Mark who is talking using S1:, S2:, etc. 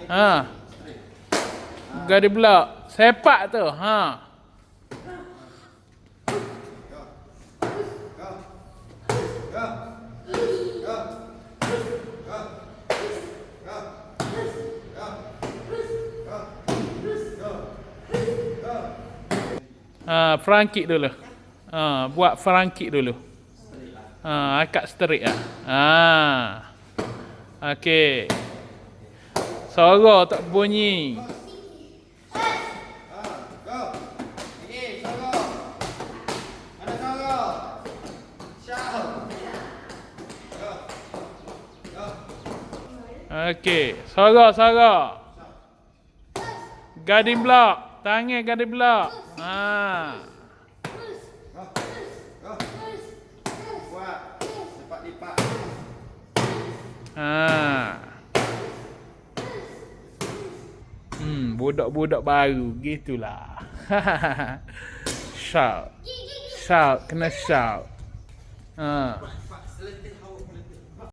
S1: Ha. Gadi block. Sepak tu. Ha. Front kick dulu. Buat front kick dulu. Akak straight lah. Okey. Suara tak bunyi. Okey, suara. Guarding block, tangan guarding block.
S2: Buat lipat-lipat.
S1: Budak-budak baru gitulah. Shout. Kena shout.